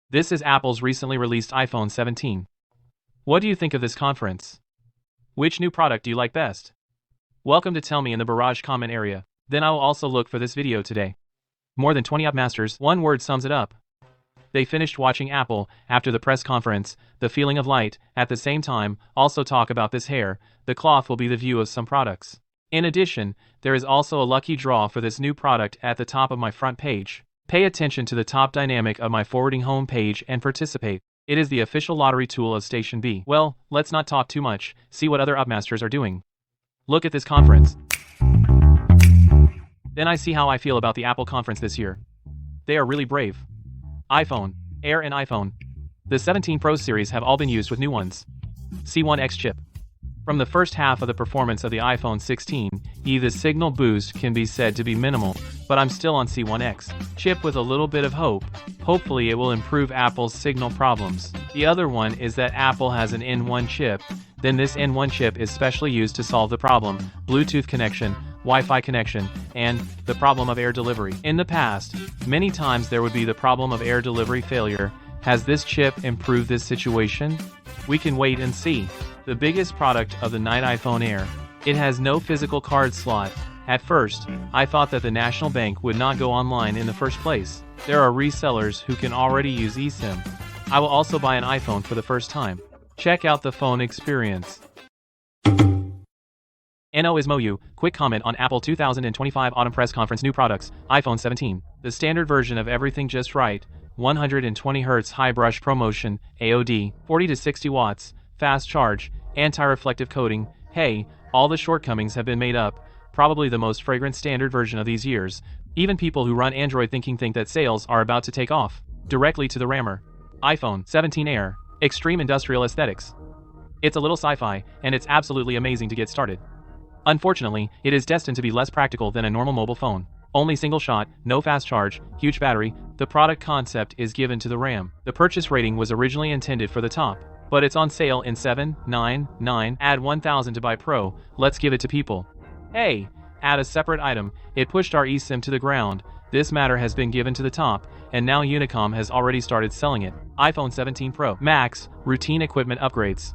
This is Apple's recently released iPhone 17. What do you think of this conference? Which new product do you like best? Welcome to tell me in the barrage comment area. Then I will also look for this video today. More than 20 app masters, one word sums it up. They finished watching Apple after the press conference, the feeling of light, at the same time, also talk about this hair, the cloth will be the view of some products. In addition, there is also a lucky draw for this new product at the top of my front page. Pay attention to the top dynamic of my forwarding home page and participate. It is the official lottery tool of Station B. Well, let's not talk too much, see what other upmasters are doing. Look at this conference. Then I see how I feel about the Apple conference this year. They are really brave. iPhone, Air and iPhone. The 17 Pro series have all been used with new ones. C1X chip. From the first half of the performance of the iPhone 16, the signal boost can be said to be minimal, but I'm still on C1X chip with a little bit of hope. Hopefully it will improve Apple's signal problems. The other one is that Apple has an N1 chip, then this N1 chip is specially used to solve the problem, Bluetooth connection, Wi-Fi connection, and the problem of air delivery. In the past, many times there would be the problem of air delivery failure. Has this chip improved this situation? We can wait and see. The biggest product of the night iPhone Air. It has no physical card slot. At first, I thought that the National Bank would not go online in the first place. There are resellers who can already use eSIM. I will also buy an iPhone for the first time. Check out the phone experience. NO mo雨, quick comment on Apple 2025 Autumn Press Conference new products, iPhone 17. The standard version of everything just right, 120 Hz high brush promotion, AOD, 40 to 60 watts, fast charge, anti-reflective coating. Hey, all the shortcomings have been made up. Probably the most fragrant standard version of these years. Even people who run Android think that sales are about to take off. Directly to the rammer. iPhone 17 Air. Extreme industrial aesthetics. It's a little sci-fi, and it's absolutely amazing to get started. Unfortunately, it is destined to be less practical than a normal mobile phone. Only single shot, no fast charge, huge battery. The product concept is given to the RAM. The purchase rating was originally intended for the top, but it's on sale in 799. Add 1,000 to buy Pro. Let's give it to people. Hey, add a separate item. It pushed our eSIM to the ground. This matter has been given to the top, and now Unicom has already started selling it. iPhone 17 Pro Max, routine equipment upgrades.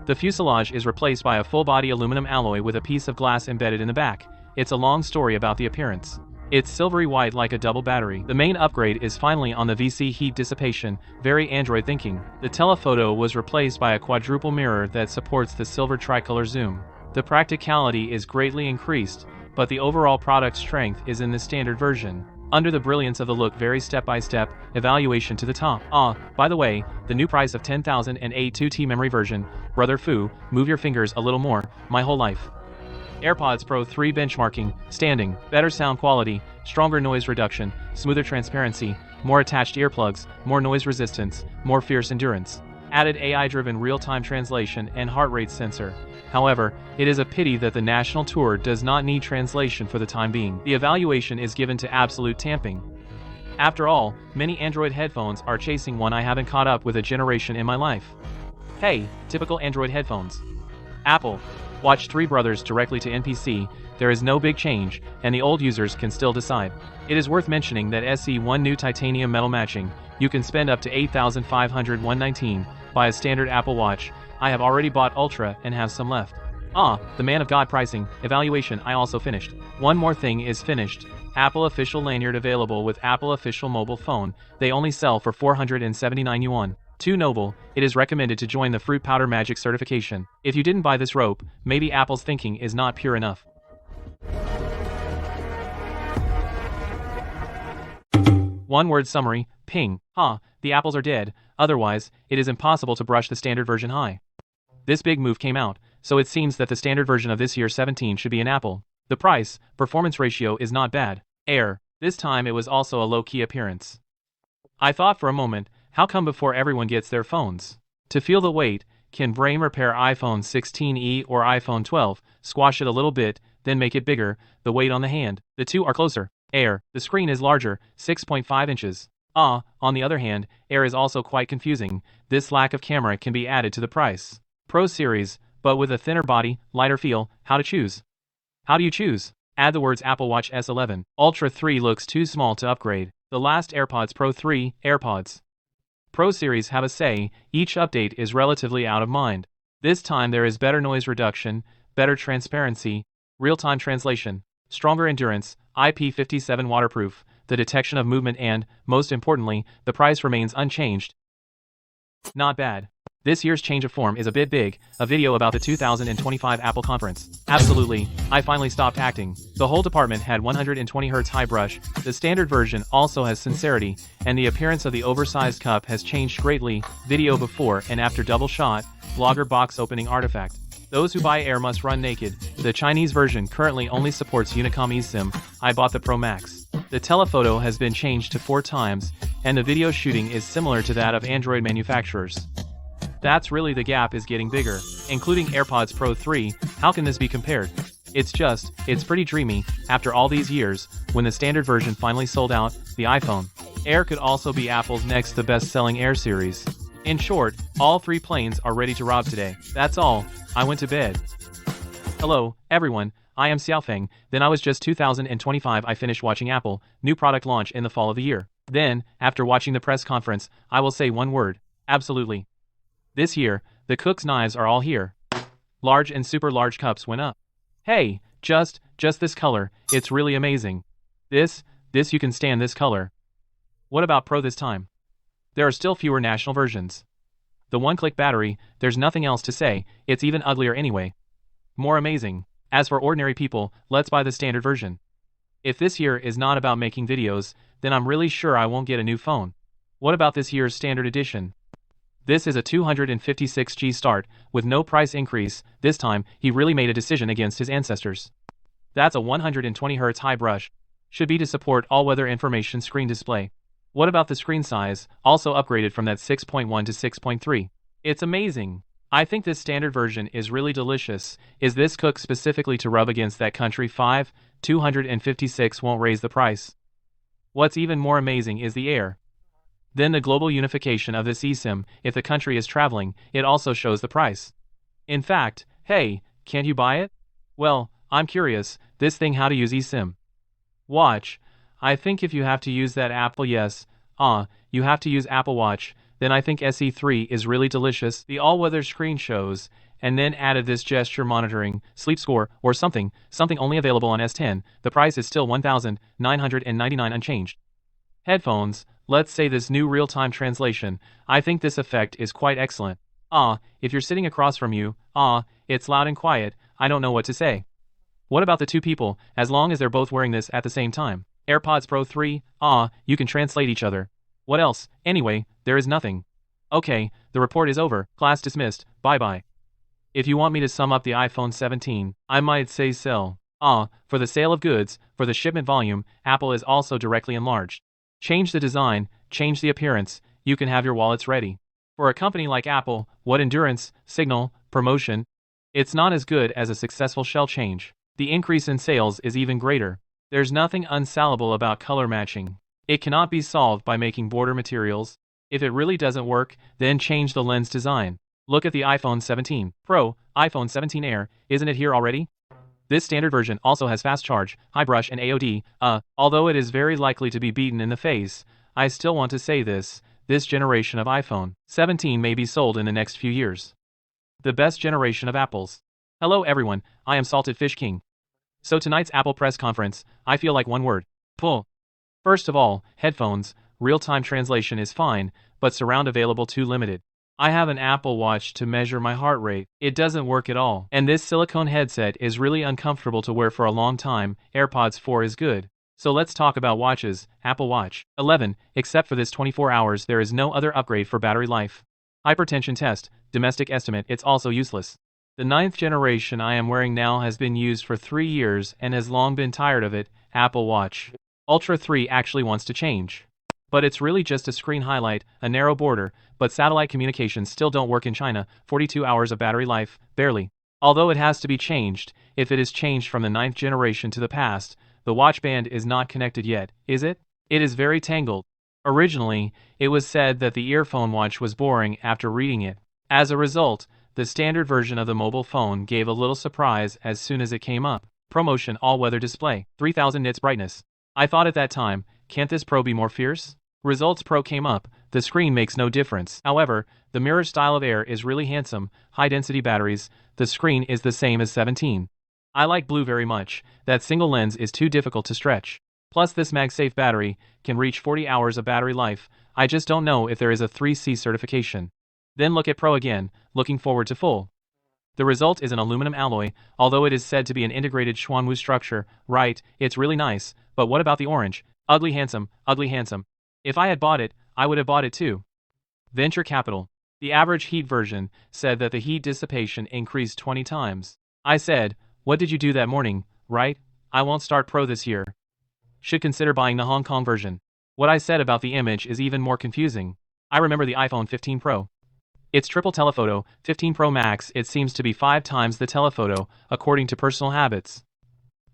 The fuselage is replaced by a full-body aluminum alloy with a piece of glass embedded in the back. It's a long story about the appearance. It's silvery white like a double battery. The main upgrade is finally on the VC heat dissipation, very Android thinking. The telephoto was replaced by a quadruple mirror that supports the silver tricolor zoom. The practicality is greatly increased, but the overall product strength is in the standard version. Under the brilliance of the look, very step-by-step evaluation to the top. By the way, the new price of 10,008 2T memory version, brother Fu, move your fingers a little more, my whole life. AirPods Pro 3 benchmarking, standing, better sound quality, stronger noise reduction, smoother transparency, more attached earplugs, more noise resistance, more fierce endurance. Added AI-driven real-time translation and heart rate sensor. However, it is a pity that the national tour does not need translation for the time being. The evaluation is given to absolute tamping. After all, many Android headphones are chasing one. I haven't caught up with a generation in my life. Hey, typical Android headphones. Apple. Watch Three Brothers directly to NPC. There is no big change, and the old users can still decide. It is worth mentioning that SE1 new titanium metal matching. You can spend up to $8,519, buy a standard Apple Watch. I have already bought Ultra and have some left. The man of God pricing, evaluation I also finished. One more thing is finished. Apple official lanyard available with Apple official mobile phone. They only sell for 479 yuan. Too noble, it is recommended to join the Fruit Powder Magic certification. If you didn't buy this rope, maybe Apple's thinking is not pure enough. One word summary, ping. The apples are dead, otherwise, it is impossible to brush the standard version high. This big move came out, so it seems that the standard version of this year's 17 should be an Apple. The price, performance ratio is not bad. Air. This time it was also a low-key appearance. I thought for a moment, how come before everyone gets their phones? To feel the weight, can brain repair iPhone 16e or iPhone 12, squash it a little bit, then make it bigger, the weight on the hand. The two are closer. Air. The screen is larger, 6.5 inches. On the other hand, Air is also quite confusing. This lack of camera can be added to the price. Pro series, but with a thinner body, lighter feel. How to choose? How do you choose? Add the words Apple Watch S11. Ultra 3 looks too small to upgrade. The last AirPods Pro 3, AirPods. Pro series have a say, each update is relatively out of mind. This time there is better noise reduction, better transparency, real-time translation, stronger endurance, IP57 waterproof, the detection of movement and, most importantly, the price remains unchanged. Not bad. This year's change of form is a bit big, a video about the 2025 Apple conference. Absolutely, I finally stopped acting. The whole department had 120Hz high brush, the standard version also has sincerity, and the appearance of the oversized cup has changed greatly, video before and after double shot, blogger box opening artifact. Those who buy Air must run naked. The Chinese version currently only supports Unicom eSIM, I bought the Pro Max. The telephoto has been changed to 4 times, and the video shooting is similar to that of Android manufacturers. That's really the gap is getting bigger, including AirPods Pro 3, how can this be compared? It's pretty dreamy, after all these years, when the standard version finally sold out, the iPhone Air could also be Apple's next the best-selling Air series. In short, all 3 planes are ready to rob today. That's all, I went to bed. Hello, everyone, I am Xiaofeng, then I was just 2025 I finished watching Apple, new product launch in the fall of the year. Then, after watching the press conference, I will say one word, absolutely. This year, the cook's knives are all here. Large and super large cups went up. Hey, just this color, it's really amazing. This you can stand this color. What about Pro this time? There are still fewer national versions. The one-click battery, there's nothing else to say, it's even uglier anyway. More amazing. As for ordinary people, let's buy the standard version. If this year is not about making videos, then I'm really sure I won't get a new phone. What about this year's standard edition? This is a 256G start, with no price increase. This time, he really made a decision against his ancestors. That's a 120Hz high brush. Should be to support all-weather information screen display. What about the screen size, also upgraded from that 6.1 to 6.3? It's amazing. I think this standard version is really delicious. Is this cooked specifically to rub against that country 5? 256 won't raise the price. What's even more amazing is the Air. Then the global unification of this eSIM, if the country is traveling, it also shows the price. In fact, hey, can't you buy it? Well, I'm curious, this thing how to use eSIM. Watch. I think if you have to use that Apple you have to use Apple Watch, then I think SE3 is really delicious. The all-weather screen shows, and then added this gesture monitoring, sleep score, or something only available on S10, the price is still $1,999 unchanged. Headphones. Let's say this new real-time translation, I think this effect is quite excellent. If you're sitting across from you, it's loud and quiet, I don't know what to say. What about the 2 people, as long as they're both wearing this at the same time? AirPods Pro 3, you can translate each other. What else? Anyway, there is nothing. Okay, the report is over, class dismissed, bye-bye. If you want me to sum up the iPhone 17, I might say sell. For the sale of goods, for the shipment volume, Apple is also directly enlarged. Change the design, change the appearance, you can have your wallets ready. For a company like Apple, what endurance, signal, promotion? It's not as good as a successful shell change. The increase in sales is even greater. There's nothing unsalable about color matching. It cannot be solved by making border materials. If it really doesn't work, then change the lens design. Look at the iPhone 17 Pro, iPhone 17 Air, isn't it here already? This standard version also has fast charge, high brush and AOD, although it is very likely to be beaten in the face, I still want to say this generation of iPhone 17 may be sold in the next few years. The best generation of Apples. Hello everyone, I am Salted Fish King. So tonight's Apple press conference, I feel like one word, pull. First of all, headphones, real-time translation is fine, but surround available too limited. I have an Apple Watch to measure my heart rate. It doesn't work at all. And this silicone headset is really uncomfortable to wear for a long time. AirPods 4 is good. So let's talk about watches. Apple Watch 11. Except for this 24 hours, there is no other upgrade for battery life. Hypertension test. Domestic estimate. It's also useless. The 9th generation I am wearing now has been used for 3 years and has long been tired of it. Apple Watch Ultra 3 actually wants to change. But it's really just a screen highlight, a narrow border, but satellite communications still don't work in China, 42 hours of battery life, barely. Although it has to be changed, if it is changed from the 9th generation to the past, the watch band is not connected yet, is it? It is very tangled. Originally, it was said that the earphone watch was boring after reading it. As a result, the standard version of the mobile phone gave a little surprise as soon as it came up. Promotion all-weather display, 3000 nits brightness. I thought at that time, can't this Pro be more fierce? Results Pro came up, the screen makes no difference. However, the mirror style of Air is really handsome, high-density batteries, the screen is the same as 17. I like blue very much, that single lens is too difficult to stretch. Plus this MagSafe battery can reach 40 hours of battery life, I just don't know if there is a 3C certification. Then look at Pro again, looking forward to full. The result is an aluminum alloy, although it is said to be an integrated Schwanwu structure, right, it's really nice, but what about the orange? Ugly handsome, ugly handsome. If I had bought it, I would have bought it too. Venture capital. The average heat version said that the heat dissipation increased 20 times. I said, what did you do that morning, right? I won't start Pro this year. Should consider buying the Hong Kong version. What I said about the image is even more confusing. I remember the iPhone 15 Pro. It's triple telephoto, 15 Pro Max, it seems to be 5 times the telephoto, according to personal habits.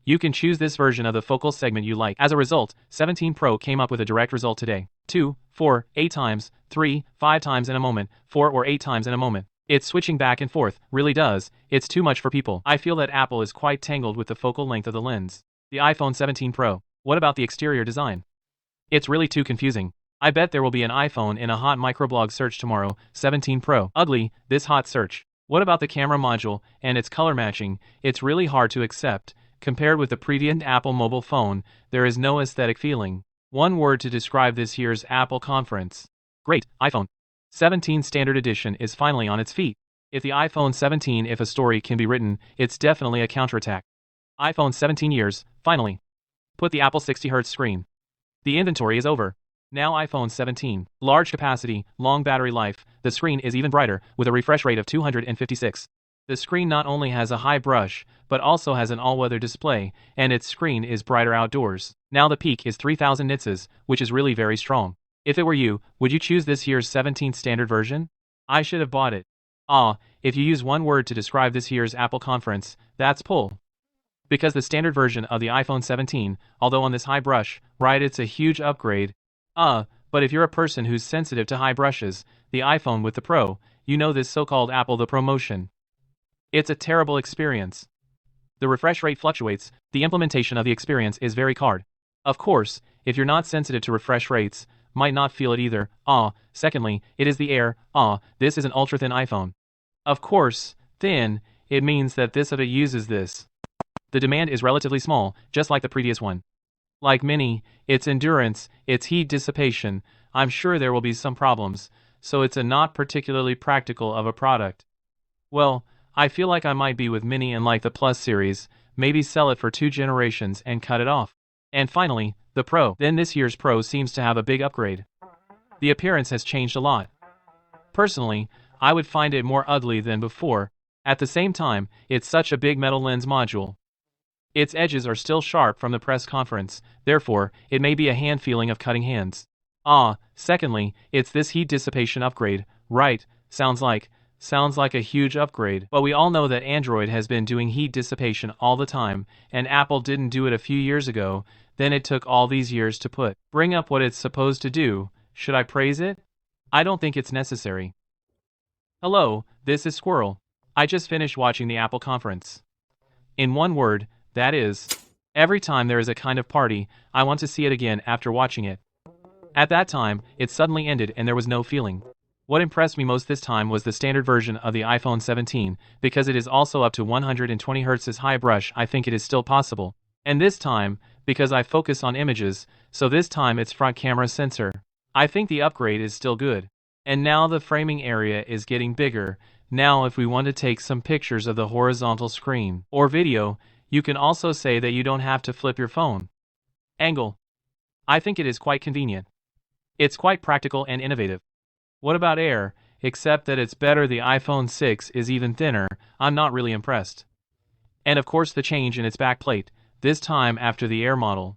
You can choose this version of the focal segment you like. As a result, 17 Pro came up with a direct result today. 2, 4, 8 times, 3, 5 times in a moment, 4 or 8 times in a moment. It's switching back and forth, really does, it's too much for people. I feel that Apple is quite tangled with the focal length of the lens. The iPhone 17 Pro. What about the exterior design? It's really too confusing. I bet there will be an iPhone in a hot microblog search tomorrow, 17 Pro. Ugly, this hot search. What about the camera module and its color matching? It's really hard to accept. Compared with the previous Apple mobile phone, there is no aesthetic feeling. One word to describe this year's Apple conference. Great, iPhone 17 Standard Edition is finally on its feet. If the iPhone 17, if a story can be written, it's definitely a counterattack. iPhone 17 years, finally. Put the Apple 60Hz screen. The inventory is over. Now iPhone 17. Large capacity, long battery life, the screen is even brighter, with a refresh rate of 256. The screen not only has a high brush, but also has an all-weather display, and its screen is brighter outdoors. Now the peak is 3000 nits, which is really very strong. If it were you, would you choose this year's 17th standard version? I should have bought it. If you use one word to describe this year's Apple conference, that's pull. Because the standard version of the iPhone 17, although on this high brush, right, it's a huge upgrade. But if you're a person who's sensitive to high brushes, the iPhone with the Pro, you know this so-called Apple the ProMotion. It's a terrible experience. The refresh rate fluctuates, the implementation of the experience is very hard. Of course, if you're not sensitive to refresh rates, might not feel it either. Secondly, it is the Air. This is an ultra-thin iPhone. Of course, thin, it means that this of it uses this. The demand is relatively small, just like the previous one. Like Mini, its endurance, its heat dissipation, I'm sure there will be some problems, so it's a not particularly practical of a product. Well, I feel like I might be with Mini and like the Plus series, maybe sell it for 2 generations and cut it off. And finally, the Pro. Then this year's Pro seems to have a big upgrade. The appearance has changed a lot. Personally, I would find it more ugly than before. At the same time, it's such a big metal lens module. Its edges are still sharp from the press conference, therefore, it may be a hand feeling of cutting hands. Secondly, it's this heat dissipation upgrade, right, sounds like a huge upgrade. But we all know that Android has been doing heat dissipation all the time, and Apple didn't do it a few years ago, then it took all these years to bring up what it's supposed to do. Should I praise it? I don't think it's necessary. Hello, this is Squirrel. I just finished watching the Apple conference. In one word, that is, every time there is a kind of party, I want to see it again after watching it. At that time, it suddenly ended and there was no feeling. What impressed me most this time was the standard version of the iPhone 17, because it is also up to 120 Hz high brush. I think it is still possible. And this time, because I focus on images, so this time it's front camera sensor. I think the upgrade is still good. And now the framing area is getting bigger. Now if we want to take some pictures of the horizontal screen or video, you can also say that you don't have to flip your phone. Angle. I think it is quite convenient. It's quite practical and innovative. What about Air? Except that it's better, the iPhone 6 is even thinner, I'm not really impressed. And of course the change in its backplate, this time after the Air model.